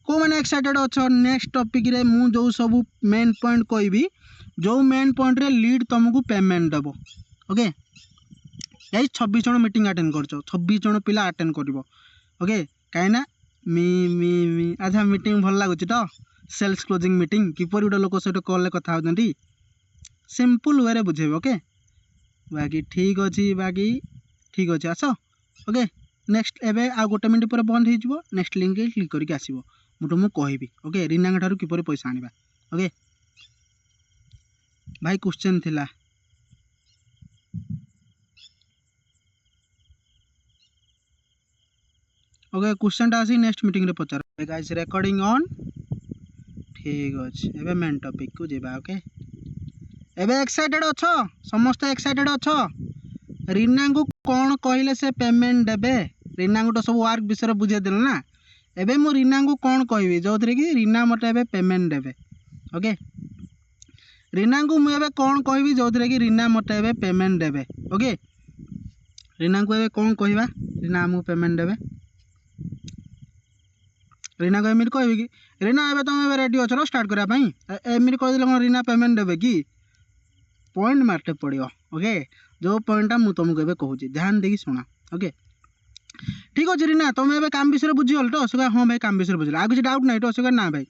को मैंने एक्साइटेड अच्छो नेक्स्ट टॉपिक रे मु जो सब मेन पॉइंट कहबी जो मेन पॉइंट रे लीड तुमको पेमेंट देव ओके गाइस 26 जन मीटिंग अटेंड कर 26 जन पिला अटेंड कर ओके कहीं मी अच्छा मीटिंग भल लगुच तो सेल्स क्लोजिंग मीटिंग किपर गोटे लोक सहित कॉल कथा होती सिंपल वे बुझेबे ओके बाकी ठीक अच्छे आस ओके नेक्स्ट एबे आ गोटे मिनट पर बंद हो नेक्स्ट लिंक क्लिक करके आसो मुझे मुझे कहबी ओके रीना ठार किपर पैसा आनिबा ओके भाई क्वेश्चन थिला ओके क्वेश्चन टा आसी नेक्स्ट मीटिंग रे पचार गाइस रिकॉर्डिंग ऑन ठीक अच्छे एबे मेन टॉपिक को जेबा ओके एबे एक्साइटेड अच्छो समस्त एक्साइटेड अच्छो रीना को कौन कहले से पेमेंट देबे रीना को तो सब वर्क विषय बुझे देल ना एबे मु रीना को कौन कहबी जो थरे कि रीना मते एबे पेमेंट देबे ओके रीना को मु एबे कौन कहबी जो थरे कि रीना मते एबे पेमेंट देबे ओके रीना को एबे कौन कहबा रीना हमको पेमेंट देबे रीना को एमिर कहबी कि रीना एबे तुम एबे रेडी अछरो स्टार्ट करा पई एमिर कह दिले कोन रीना पेमेंट देबे कि पॉइंट मारते पड़ो ओके जो पॉइंटा मु तुमको एबे कहूँ ध्यान देकी शुणा ओके ठीक अच्छे रीना तुम एबे काम विषय बुझीगल तो से हाँ भाई काम विषय बुझल आ किसी डाउट नहीं तो से ना भाई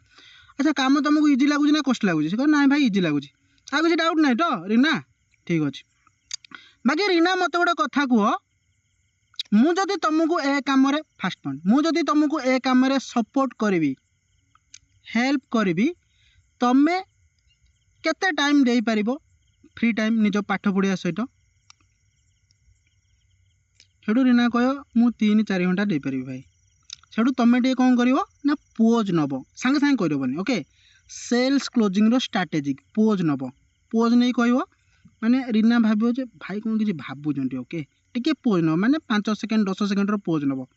अच्छा काम तुमको इजी लगुच ना कष्ट लगुच से ना भाई इजी लगुच आ किसी डाउट नहीं तो रीना ठीक अच्छे बाकी रीना मत गोटे कथा कह मुझे तुमको ए कम फास्ट पॉइंट मुझे तुमको ए कम सपोर्ट करी हेल्प करी तमें केते टाइम दे पार फ्री टाइम निज पाठ पढ़िया सहित सेठू रीना कह मु 3-4 घंटा दे पारि भाई सेठू तुम टे कौन कर ना पोज नब सांगे सांगे करबनी ओके सेल्स क्लोजिंग रो स्ट्राटेजिक पोज नब पोज नहीं कह माने रीना भाव भाई कौन किसी भावुं ओके टिके पोज नब माने 5 सेकेंड 10 सेकेंड रो पोज नब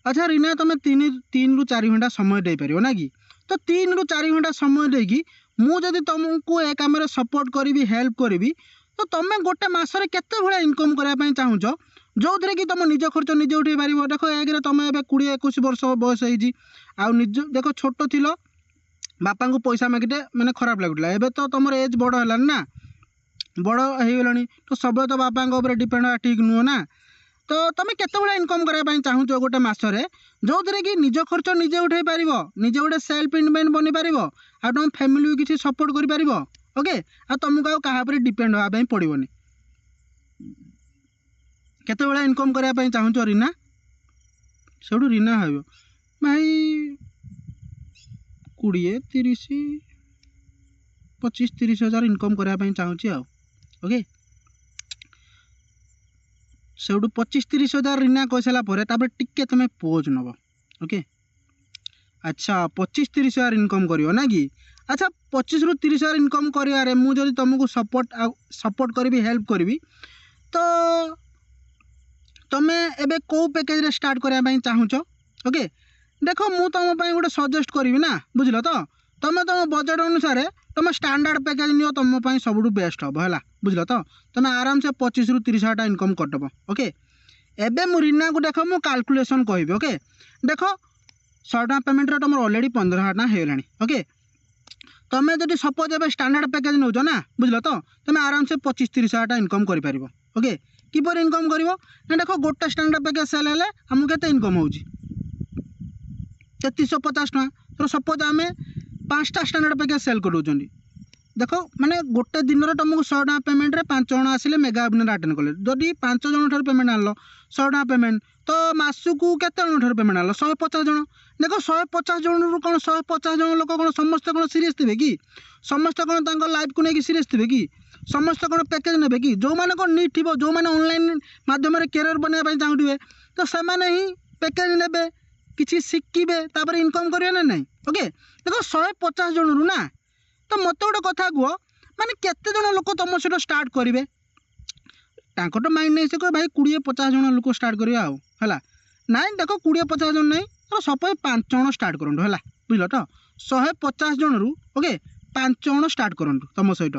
अच्छा रीना तुम 3-4 घंटा समय दे पार ना कि तो 3-4 घंटा समय देगी मुझे तुमको ए कम सपोर्ट करी हेल्प करी तो तुम गोटे मसरे केते भाया इनकम करने चाहूँ जो थे कि तुम निज खर्च निजे उठे पार देख एक तुम ए 20-21 वर्ष बयस हो निज देख छोट थी बापा को पैसा मागिटे मैंने खराब लगुला एबे तो तुम एज बड़ है ना बड़ हो गलानी तो सब तो बापा डिपेंड है ठीक नुह ना तो तुम केते भाया इनकम करने चाहूँ गोटे मसरे जो थे कि निज खर्च निजे उठे पार निजे गोटे सेल्फ इंडिपेंडेंट बनी पार आ तुम फैमिली किसी सपोर्ट कर ओके आ तुमको क्या डिपेंड होगा पड़ोनी केते भाया इनकम करने चाहूँ रीना से रीना भाव भाई 20-30-25-30 हज़ार इनकम करने चाहूँगी ओके से 25-30 हज़ार रीना कह सारापर टिके तुम पोज नब ओके अच्छा 25-30 हज़ार इनकम कर ना कि अच्छा 25-30 हज़ार इनकम कर मुझे तुमको सपोर्ट करी हेल्प करी तो तुम एबे को पैकेज रे स्टार्ट करने चाहूँ ओके देखो मु तुम गोटे सजेस्ट करी ना बुझल तो तुम तुम बजेट अनुसार तुम स्टैंडर्ड पैकेज नियो तुम सब बेस्ट हम है बुझल तो तुम आराम से 25-30 हज़ार इनकम करदेव ओके एबे मु रीना को देख मु कैलकुलेशन कहबी ओके देख 100 टका पेमेंट रे तुम ऑलरेडी 15,000 टका हो ओके तुम जब सपोज ए स्टैंडर्ड पैकेज नौ ना बुझल तो तुम आराम से 25-30 हज़ार टका इनकम कर ओके किपर इनकम कर देख गोटे स्टैंडर्ड पैकेज सेल हेले आमको केते इनकम हो 3350 टका तो सपोज आम 5टा स्टैंडर्ड पैकेज सेल कर देखो माने गोटे दिन तुमको 100 टका पेमेंट रे 5 जन आसिले मेगा वेबिनार अटेंड कले जदि 5 जन ठार पेमेंट आनल 100 टका पेमेंट तो मासकू केते जन ठार पेमेंट आनल 150 जन देखो 150 जन रु कौन 150 जन लोक कौन समस्त कौन सीरीयस थे कि समस्त कौन तांको लाइफ को लेकिन सीरीयस थे कि समस्त कौन पैकेज ने कि जो मैंने कौन नीड थी जो मैंने ऑनलाइन माध्यम कैरियर बनवाई चाहूे तो से ही पैकेज ने किसी शिखिबे तापर इनकम करेंगे ना नहीं ओके देखो 150 जन रु ना तो मत गोटे कथा कह माने केते जन लोक तुम सहित स्टार्ट करेंगे तो माइंड नहीं से कह भाई 20-50 जन लोक स्टार्ट करेंगे है ना देखो 20-50 जन नहीं तो सपोज 5 जन स्टार्ट करूँ है बुझल तो 150 जन रु ओके 5 जन स्टार्ट करूँ तुम सहित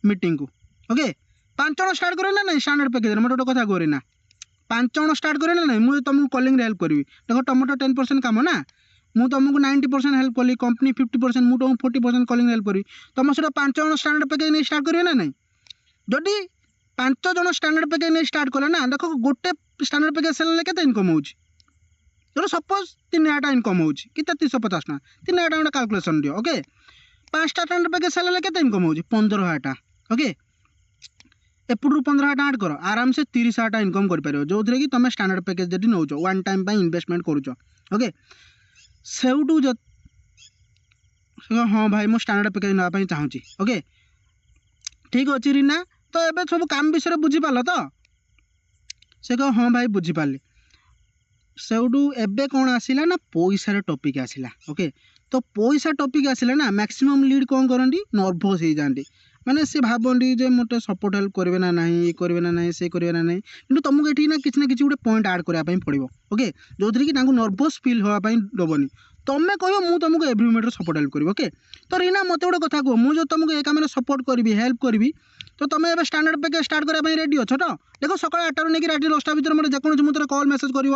मीटिंग को ओके 5 जन स्टार्ट करें ना नहीं स्टैंडर्ड पैकेज मत गोटे कथा कह ना 5 जन स्टार्ट करें ना नहीं मुझे तुमको कलिंग हेल्प करी देखो तुम तो 10% काम ना ମୁଁ तुमको 90% हेल्प कली कंपनी 50% ମୁଁ तुमको 40% कलिंग हेल्प करी तुम सहित 5 जन स्टैंडर्ड पैकेज नहीं स्टार्ट करिए ना नहीं जदि 5 जन स्टैंडर्ड पैकेज नहीं स्टार्ट कले ना देखो गोटे स्टैंडर्ड पैकेज सेल केते इनकम होउची जो सपोज 3000 इनकम होउची कि 3350 टका 3000 गोटे कैलकुलेशन दियो ओके 5 स्टैंडर्ड पैकेज सेल केते इनकम होउची 15000 टका ओके एपटू 15000 टका ऐड कर आराम से 30000 टका इनकम कर पारो जो कि तुम स्टैंडर्ड पैकेज जदि नौच वन टाइम पे इन्वेस्टमेंट करूछ ओके सेउटू हाँ भाई मो स्टैंडर्ड पैकेज ना चाहूँगी ओके ठीक अच्छे रीना तो एबे सब काम विषय बुझी पाल तो से कह हाँ भाई बुझी पाली सेउटू एबे कौन आसिला ना पैसार टॉपिक आसिला ओके तो पैसा टॉपिक आसिला ना मैक्सिमम लीड कौन करती नर्भस हो जाती माने से भावती जे मोटे सपोर्ट हेल्प करेंगे ना नहीं ये करेंगे ना नहीं से करेंगे ना नहीं कि तुमको ये ना किसी गोटे पॉइंट ऐड करने पड़ो ओके जो थी कि नर्भस फिल होगापी दबनी तुम्हें कह मुझे तुमको एव्री मोमेंट सपोर्ट हेल्प करी ओके तो रीना मत गोटे कथा कह मुझे तुमको ये काम सपोर्ट करी हेल्प करी तो तुम्हें एवं स्टैंडर्ड पैकेज स्टार्ट करने रेडी अच्छ तो देखो सकाल 8 नहीं रात 10टा भर मतलब जेकोसी मुझे कॉल मेसेज कर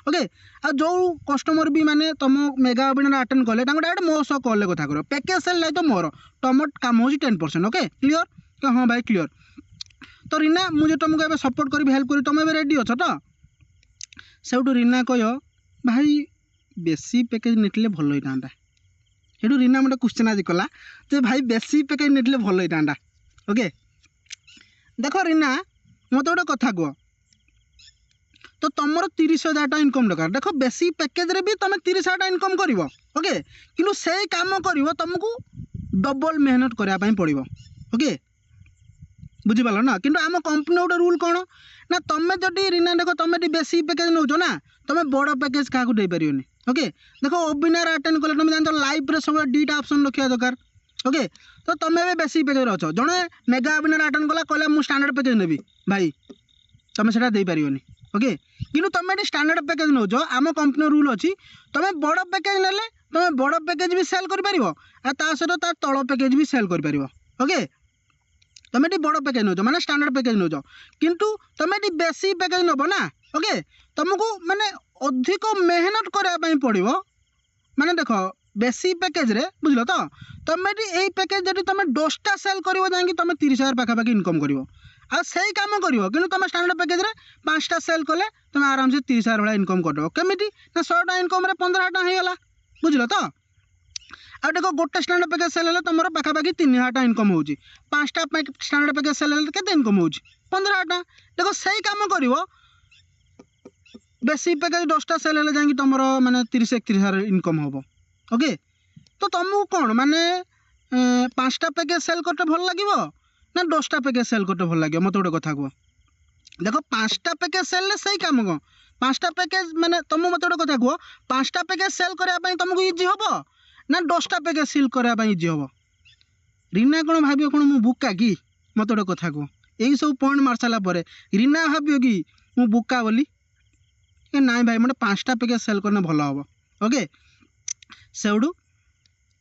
ओके आ जो कस्टमर भी माने तुम मेगा वेबिनार अटेंड कले डायरेक्ट मो सह कॉल कथा कर पैकेज सेल लाइक तो मोर तुम काम हो 10% ओके क्लीयर हाँ भाई क्लीयर तो रीना मुझे तुमको एवं सपोर्ट करी हेल्प करी तुम रेडी अच्छ तो सेठू रीना कह भाई बेसी पैकेज नेटले भल होता सेठू रीना मोटे क्वेश्चन आज कला जे भाई बेसी पैकेज नेटले भल होता ओके देख रीना मत गोटे कथा कह तो तुम 30,000 टका इनकम दरकार देख बेसी पैकेज रे भी तुम 30,000 टका इनकम कर ओके किंतु से काम कर तुमको डबल मेहनत करने पड़ो ओके बुझीपाल ना किंतु आम कंपनी गोटे रूल कौन ना तुम जदि रीना देख तुम बेसी पैकेज नौ ना तुम बड़ पैकेज क्या दे पार ओके देख वेबिनार अटेंड कले तुम जान लाइव रे सब 2टा ऑप्शन रखा दरकार ओके तो तुम ए बेसी पैकेज अच्छ जड़े मेगा वेबिनार अटेंड कला कहला मुझे स्टैंडर्ड पैकेज नेबी भाई तुम से दे पार ओके किंतु तुम ये स्टैंडर्ड पैकेज नौच आम कंपनी रूल अच्छी तुम बड़ पैकेज ने तुम बड़ पैकेज भी सेल कर सहित तार तल पैकेज भी सेल कर ओके तुम ये बड़ पैकेज नौच माने स्टैंडर्ड पैकेज नौच किंतु तुम ये बेसी पैकेज नब ना ओके तुमको माने अधिक मेहनत करने पड़ो माने देख बेसी पैकेज रे बुझल तो तुम ये पैकेज जब तुम 10टा सेल कर तुम 30,000 पाखापाखि इनकम कर से काम कर कि तुम स्टैंडर्ड पैकेज रे 5टा सेल कले तुम आराम से 30,000 भाई इनकम करदेव केमी ना 100 टका इनकम 15,000 टका होगा बुझल तो आ देखो गोटे स्टैंडर्ड पैकेज सेल है तुम पाखापाखि 3,000 टका इनकम हो 5टा स्टैंडर्ड पैकेज सेल के इनकम हो 15,000 टका देखो से काम कर बेसी पैकेज 10टा सेल है जाकि तुम माने 30,000-31,000 इनकम हम ओके तो तुमको कौन माने 5टा पैकेज सेल करते भल लगे ना 10टा पैकेज सेल करते भल लगे मत गोटे कथा कह देख 5टा पैकेज सेल से कम कौन 5टा पैकेज माने तुम मत गोटे कथा कह 5टा पैकेज सेल करने तुमको इजी हम ना 10टा पैकेज सेल करने इजी हम रीना कौन भाव कौन मु बुका कि मत गोटे कथा कह यही सब पॉइंट मार सारापर रीना भाव कि मु बुका बोली ना भाई मतलब 5टा पैकेज सेल करने भल हम ओके सेठू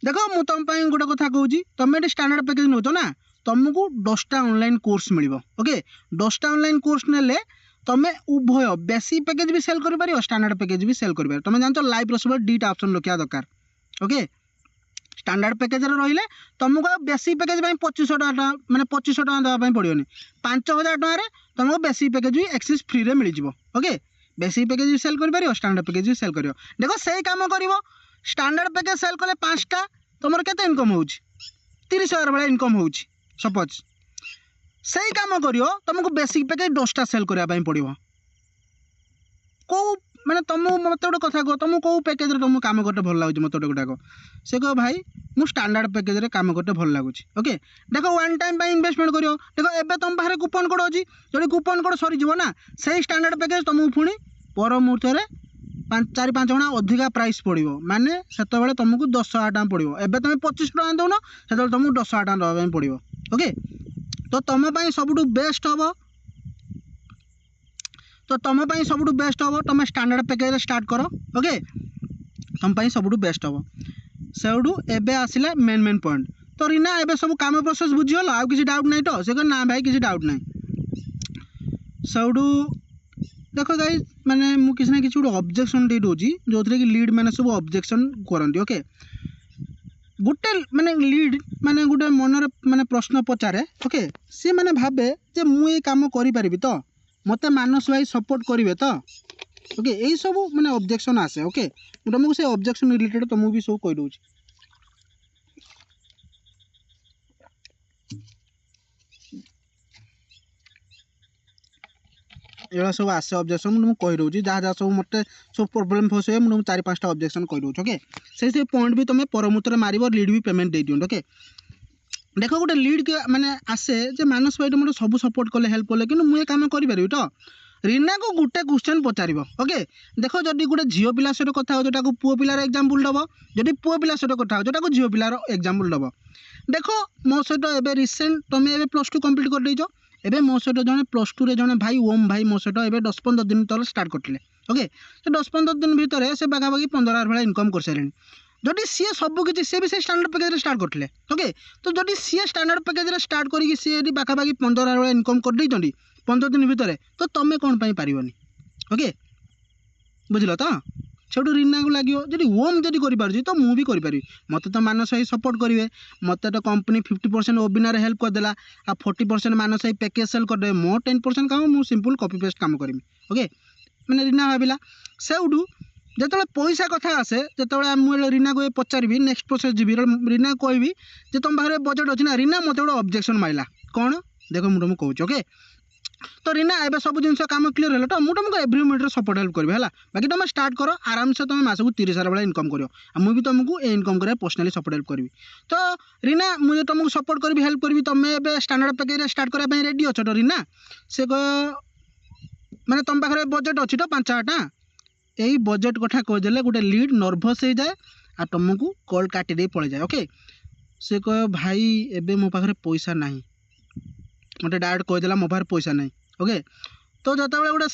देख मु तुम गोटे कथा कहूँ तुम ये स्टैंडर्ड पैकेज नौच ना तुमको 10टा ऑनलाइन कोर्स मिल ओके 10टा ऑनलाइन कोर्स ने तुम उभय बेसी पैकेज भी सेल कर स्टैंडर्ड पैकेज भी सेल कर तुम जान लाइव रो सब 2टा ऑप्शन रखा दरकार ओके स्टैंडर्ड पैकेज रही तुमको बेसी पैकेज 2500 टका माने 2500 टका देवाई पड़ोनी 5,000 टकर तुमको बेसी पैकेज भी एक्सेस फ्री रे मिल जाव ओके बेसी पैकेज भी सेल कर स्टैंडर्ड पैकेज भी सेल कर देखो से काम कर स्टैंडर्ड पैकेज सेल कले 5टा तुम के इनकम हो 30,000 भाई इनकम हो सपोज से काम कर तुमको बेसिक पैकेज 10टा सेल करने पड़ो कौ मैंने तुम मत गोटे कथा कह तुमको कौ पैकेज तुमको काम करते भल लगे मत गोटे कह से कह भाई मुझे स्टैंडर्ड पैकेज रे काम करते भल लगुच ओके देखो वन टाइम इन्वेस्टमेंट करो देखो एबे तुम बाहर कूपन कोड अच्छी जो कूपन कोड सरीज ना से स्टैंडर्ड पैकेज तुमको पुणी पर मुहूर्त 4-5 गुणा अधिका प्राइस पड़ो माने से तुमको 10,000 टका पड़ो एबे तुम 25 टका दौन से तुमको 10,000 टका देवाई पड़ो ओके तो तुम सबुठ बेस्ट हम तो तुम सबुठ बेस्ट हम तुम स्टैंडर्ड पैकेज स्टार्ट कर ओके तुम सबुठ बेस्ट हम सेठू एबे आसला मेन पॉइंट तो रीना एबे सब काम प्रोसेस बुझीगल आउ किसी डाउट नहीं तो से ना भाई किसी डाउट नहीं सेठू देख गाइज माने मु किसी ना किसी गोटे ऑब्जेक्शन दे दोजी जो कि लीड मैंने सब ऑब्जेक्शन करंती ओके गोटे माने लीड माने गोटे मनर माने प्रश्न पचारे ओके सी माने भाबे जे मु ये काम करि परिबि तो मते मानस भाई सपोर्ट करिवे तो ओके यही सब माने ऑब्जेक्शन आसे ओके तुमको से ऑब्जेक्शन रिलेटेड तुमको भी सब कहि दोची एड़ा सब आसे ऑब्जेक्शन मुझे कही दूसरी जहाँ जहाँ सब मत सब प्रोब्लेम फेस हुए मुझे 4-5 ऑब्जेक्शन कही दूँ ओके से पॉइंट भी तुम परमुतर मार लीड भी पेमेंट दे दियो ओके देख गोटे लीड के माने आसे जे मानस भाई तुम सब सपोर्ट कले हेल्प कले कि मुझे काम करें तो रीना को गोटे क्वेश्चन पचार ओके देख जदि गोटे झील पिला सहित कथा हो जोटा पुओ पिलार एग्जांपल दब जदि पुओ पिला सहित कथा हो जोटा झील पिलार एग्जांपल दब देख मो सहित एबे रिसेंट तुम एबे +2 कंप्लीट कर देइछो एबे मो सहित जने +2 रे जने भाई ओम भाई मो सहित एबे 10-15 दिन तले स्टार्ट करथिले ओके तो 10-15 दिन भीतर से बागाबागी 15,000 भाई इनकम कर सारे जदि सी सब किसी सी भी से स्टैंडर्ड पैकेज स्टार्ट करथिले ओके तो जदि सी स्टैंडर्ड पैकेज स्टार्ट करी सी यदि बागाबागी 15,000 भाई इनकम कर देइछंती 15 दिन भीतर तो तुम कौन पाई पारिबनी ओके बुझल तो सेठू रीना को लगे जब ओम जब कर तो मुझे भी करी मत तो मानस भाई सपोर्ट करेंगे मत तो कंपनी 50% ओबिनार हेल्प करदेला आ 40% मानस भाई पैकेज सेल करदे मो 10% काम मुझे सिंपल कॉपी पेस्ट काम करी ओके मैंने रीना भाविला सेठू जो पैसा कथा आसे जो मुझे रीना को पचारि नेक्स्ट प्रोसेस जी रीना कहबी जे तुम पाखे बजेट अच्छी ना रीना मत गोटे ऑब्जेक्शन माइला कौन देख मुझे तुमको कहूँ ओके तो रीना एबे सब जिन काम क्लीयर है तो मुझे तुमको एव्री मिनट सपोर्ट हेल्प करी है बाकी तुम स्टार्ट कर आराम से तुम मास को 30,000 भाई इनकम कर मुझे भी तुमको ये इनकम कर पर्सनाली सपोर्ट हेल्प करी तो रीना मुझे तुमको सपोर्ट करी हेल्प करी तुम ए स्टैंडर्ड पैकेज स्टार्ट करने रेडी अच्छ तो रीना से मैंने तुम पाखे बजेट अच्छी तो 5,000 टका यही बजेट कथा कहीदेले गोटे लीड नर्भस हो जाए आ तुमको कॉल काटिदे पड़े जाए ओके से कह भाई एबे मो पाखे पैसा नहीं मत डायरेक्ट कहीदेला मो पाखे पैसा नहीं ओके तो जो गोटे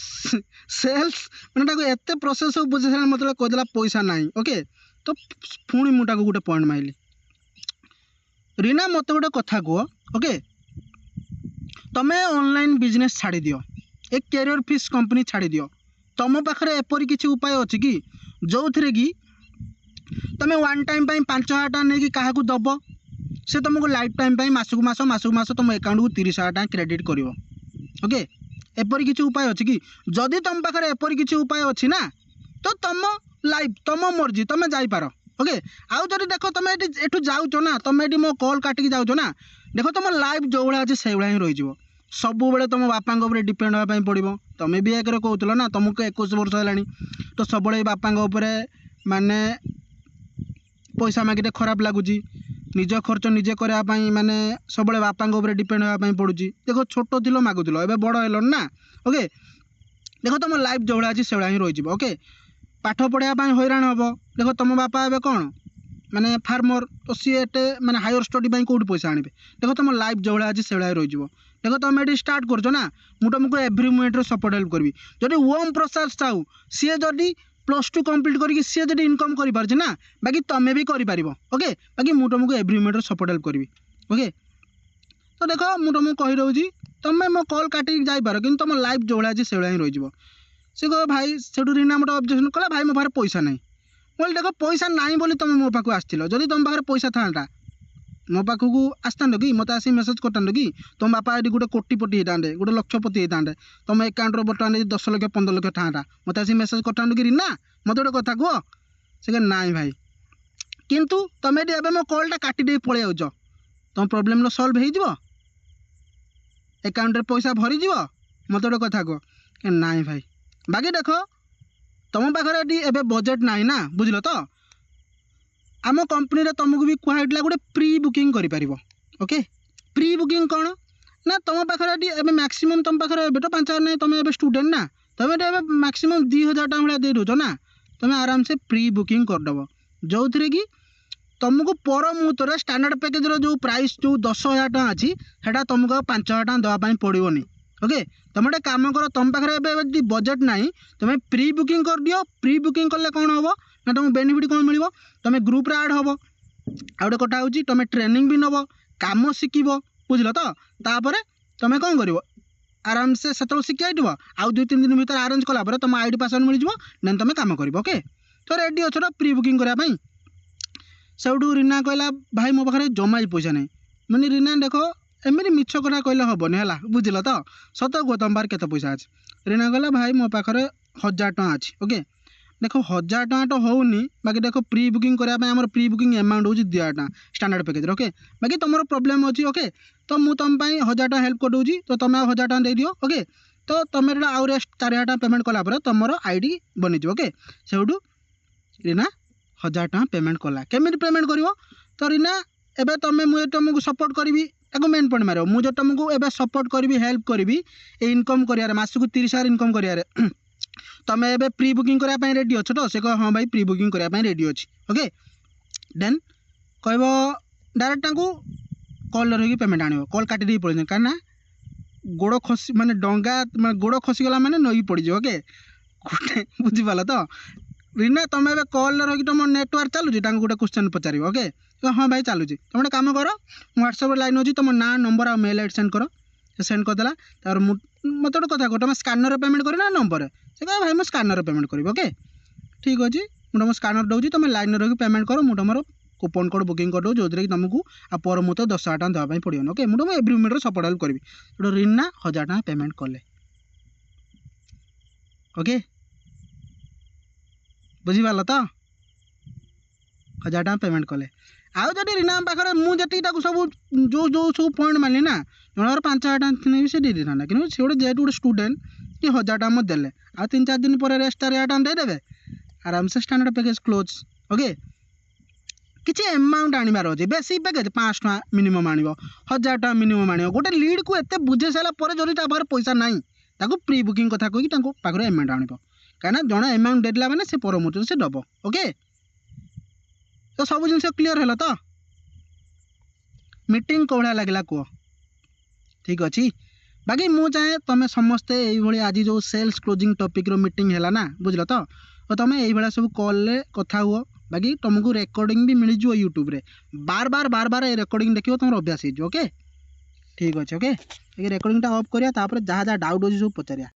सेल्स मैंने एत प्रोसेस सब बुझे सारे मतलब कहीदेला पैसा नहीं ओके तो पुणी मुझे गोटे पॉइंट माइली रीना मत गोटे कथा कह ओके तुम्हें ऑनलाइन बिजनेस छाड़ी दियो एक कैरियर फिश कंपनी छाड़ी दियो तुम पाखे एपरी किसी उपाय अच्छी कि जो थे कि तुम्हें वन टाइम 5,000 टका नहीं क्या दब से तुमको लाइफ टाइम मासक मास तुम अकाउंट को 30,000 टका क्रेडिट कर ओके एपरी किसी उपाय अच्छी कि जदि तुम पाखे एपरी किसी उपाय अच्छी ना तो तुम लाइफ तुम मर्जी तुम जापर ओके आउ जब देख तुम एठू जाऊच ना तुम ये मो कॉल काटिक जाऊच ना देख तुम लाइफ जो भाई अच्छे से भाई ही रही सब बेले तुम बापा डिपेंड होगा पड़ो तुम्हें भी एक कहूल ना तुमको 21 वर्ष है तो सब बापा माने पैसा मागिटे खराब लगुच निज खर्च निजे करने माने सब बापा डिपेंड होगा पड़ू देख छोट थी मागुल ए बड़ है ना ओके देख तुम लाइफ जो भाई अच्छी से भाई रही ओके पाठ पढ़ाई हैरान हम देख तुम बापा ए कौन माने फार्मर तो सी एटे माने हायर स्टडी कौट पैसा आने देख तुम लाइफ जो भाई अच्छी से भाई रही देख तुम ये स्टार्ट कर ना मुझे तुमको एव्री मिनिट सपोर्ट हेल्प करी जदि ओम प्रसाद साहू सी जदि +2 कंप्लीट करके सी जदि इनकम कर ना बाकी तुम्हें भी कर ओके बाकी मुझे तुमको एव्री मिनिट सपोर्ट हेल्प करी ओके तो देख मुझे तुमको कही रही तुम्हें मो कॉल काटिक जापर कि तुम लाइफ जो भाई अच्छी से भाई रही सी कह भाई से रीना मोटे ऑब्जेक्शन कला भाई मो पाखे पैसा नहीं बोले देख पैसा नहीं बोली तुम मो पाक आसो जदि तुम पाखे पैसा था मो पाखक आसता कि मत आस मेसेज करता कि तुम बापा ये गोटे कोटिपति होता गोटे लक्षपति होता तुम अकाउंट बर्तमान 10 लाख 15 लाख था मत आस मेसेज करता कि रीना मत गोटे कथा कह से ना भाई किंतु तुम ये मो कॉलटा काटिदे पलि आउच तुम प्रोब्लेम सल्व हो अकाउंट पैसा भरीज मत गोटे कथा कह ना भाई बाकी देख तुम पाखे ये बजेट ना ना बुझल तो आम कंपनी तुमको भी कहला गोटे प्री बुकिंग कर ओके प्री बुकिंग कौन ना तुम पाखे मैक्सिमम तुम पाखे तो 5,000 नहीं तुम ए स्टूडेंट ना तुम मैक्सिमम 2,000 टका भाई दे दौच ना तुम आराम से प्री बुकिंग करदेव जो थे कि तुमको पर मुहूर्त स्टैंडर्ड पैकेज जो प्राइस जो 10,000 टका अच्छी है तुमको 5,000 टका देवाई पड़ोनी ओके तुम गोटे कम कर तुम पाखे बजेट ना तुम प्री बुकिंग कर दियो प्री बुकिंग कले कौन हम ना तुम बेनिफिट कौन मिल तुम ग्रुप रे ऐड हम आ गोटे कथा हूँ तुम ट्रेनिंग भी नब कम शिखब बुझल तो तापर तुम कौन कर आराम से शिखी आइट आउ 2-3 दिन भर आरेंज कलापर तुम आईडी पासवर्ड मिल जाए देन तुम कम कर ओके तो रेडी अच्छे तो प्री बुकिंग करने से रीना कहला भाई मो पाखे जमा ही पैसा नहीं मैंने रीना देख एमती मिछ कथा कहले हेनी है बुझल तो सत कह तुम पार के पैसा अच्छे रीना कहला भाई मो पाखे 1000 टଙ୍କା अच्छी ओके देख 1000 टଙ୍କା तो होनी बाकी देख प्री बुकिंग करने प्री बुकिंग अमाउंट हूँ 2,000 टଙ୍କା स्टैंडर्ड पैकेज ओके बाकी तुम प्रोब्लेम अच्छी ओके तो मुझे तुम 1000 टଙ୍କା हेल्प कर दूँगी तो तुम 1000 टଙ୍କା दे दियो ओके तो तुम आउ रेस्ट 4,000 टଙ୍କା पेमेंट कलापर तुम आईडी बनीज ओके से रीना 1000 टଙ୍କା पेमेंट कला केमी पेमेंट कर तो रीना एबे मुझे तुमको सपोर्ट करी मेन पॉइंट मार मुझे तुमको एबे सपोर्ट करी हेल्प करी इनकम कर मासक 30,000 इनकम कर तुम एबे प्री बुकिंग करने रेडी अच्छे तो से कह हाँ भाई प्री बुकिंग करने रेडी अच्छी ओके देन कह डायरेक्ट कॉल रही पेमेंट आण कॉल काटी दे पड़े कहीं गोड़ खसी माने डंगा माने गोड़ खसीगला माने नई पड़ ओके गोटे बुझीपाल तो रीना तुम ए कॉल रही तुम नेटवर्क चलुची गोटे क्वेश्चन पचार ओके तो हाँ भाई चलुची तुम गोटे कम कर व्हाट्सएप लाइन अच्छी तुम ना नंबर आ मेल आईडी सेंड कर सेंड करदेला तार मत गोटे कथा कह तुम स्कानर पेमेंट कर ना नंबर से कह भाई मुझे स्कानर पेमेंट करी ओके ठीक अच्छे मुझे तुम स्कानर दूसरी तुम लाइन रही पेमेंट कर मुझे तुम कूपन कोड बुकिंग कर दो जो कि तुमको आ पर मुझे 10,000 टଙ୍କା देवाई पड़ो ओके मुझे तुम एव्री मिनट सपोर्ट हेल्प करी तो रीना 1000 टଙ୍କା पेमेंट कले ओके बुझीपाल तो 1000 टଙ୍କା पेमेंट कले आउ जब रीना पाखे मुझे सब जो जो सब पॉइंट मानी ना जनर 5,000 टଙ୍କା थे से दे था कि से गोटे जेहेतु गोटे स्टूडेंट कि 1000 टଙ୍କା मत देले आ 3-4 दिन पर रेस्ट 4,000 टଙ୍କା देदेवे आराम से स्टैंडर्ड पैकेज क्लोज ओके किसी एमाउंट आनबार अच्छे बेसी पैकेज 500 टଙ୍କା मिनिमम आण 1000 टଙ୍କା मिनिमम आण गोटे लीड को एत बुझे सारापर जब पाखे पैसा ना ताको प्री बुकिंग कथा कहीकि पाखे एमाउंट आण कहीं जन एमाउंट देला मैंने से पर मुहूर्त से दब ओके तो सब जिन क्लीयर है तो मीटिंग कौड़ा लगला कह ठीक अच्छे बाकी मु चाहे तुम समस्ते ये आज जो सेल्स क्लोजिंग टॉपिक रो मीटिंग है ना बुझल तो तुम ये सब कॉल कथा हुआ बाकी तुमको रेकर्डिंग भी मिल जाए यूट्यूब रे बार बार ये रेकर्डिंग देखिए तुम अभ्यास हो ओके ठीक अच्छे ओके रेकर्डिंग ऑफ करिया जहाँ जहाँ डाउट अच्छे सब पचारिया।